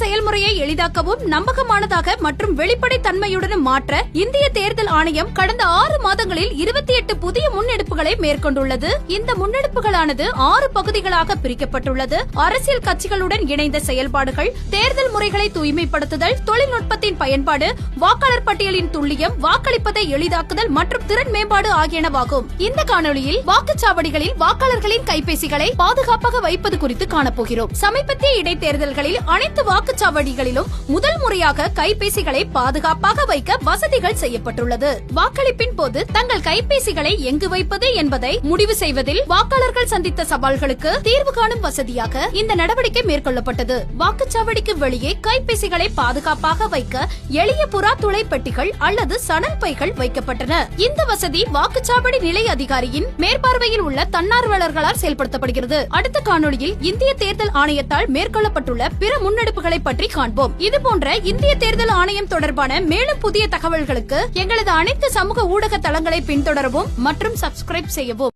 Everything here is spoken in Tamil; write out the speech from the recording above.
செயல்முறையை எளிதாக்கவும் நம்பகமானதாக மற்றும் வெளிப்படை தன்மையுடன் மாற்ற இந்திய தேர்தல் ஆணையம் கடந்த 6 மாதங்களில் 28 புதிய முன்னெடுப்புகளை மேற்கொண்டுள்ளது. இந்த முன்னெடுப்புகளானது 6 பகுதிகளாக பிரிக்கப்பட்டுள்ளது. அரசியல் கட்சிகளுடன் இணைந்த செயல்பாடுகள், தேர்தல் முறைகளை தூய்மைப்படுத்துதல், தொழில்நுட்பத்தின் பயன்பாடு, வாக்காளர் பட்டியலின் துல்லியம், வாக்களிப்பதை எளிதாக்குதல் மற்றும் திறன் மேம்பாடு ஆகியனவாகும். இந்த காணொலியில் வாக்குச்சாவடிகளில் வாக்காளர்களின் கைபேசிகளை பாதுகாப்பாக வைப்பது குறித்து காணப்போகிறோம். சமீபத்திய இடைத்தேர்தல்களில் அனைத்து வாக்குச்சாவடிகளிலும் முதல் முறையாக கைபேசிகளை பாதுகாப்பாக வைக்க வசதிகள் செய்யப்பட்டுள்ளது. வாக்களிப்பின் போது தங்கள் கைபேசிகளை எங்கு வைப்பது என்பதை முடிவு செய்வதில் வாக்காளர்கள் சந்தித்த சவால்களுக்கு தீர்வு காணும் வசதியாக இந்த நடவடிக்கை மேற்கொள்ளப்பட்டது. வாக்குச்சாவடிக்கு வெளியே கைபேசிகளை பாதுகாப்பாக வைக்க எளிய புறா துளை பெட்டிகள் அல்லது சணல் பைகள் வைக்கப்பட்டன. இந்த வசதி வாக்குச்சாவடி நிலை அதிகாரியின் மேற்பார்வையில் உள்ள தன்னார்வலர்களால் செயல்படுத்தப்படுகிறது. அடுத்த காணொலியில் இந்திய தேர்தல் ஆணையத்தால் மேற்கொள்ளப்பட்டுள்ள பிற முன்னெடுப்புகளை பற்றி காண்போம். இதுபோன்ற இந்திய தேர்தல் ஆணையம் தொடர்பான மேலும் புதிய தகவல்களுக்கு எங்களது அனைத்து சமூக ஊடக தளங்களை பின்தொடரவும் மற்றும் சப்ஸ்கிரைப் செய்யவும்.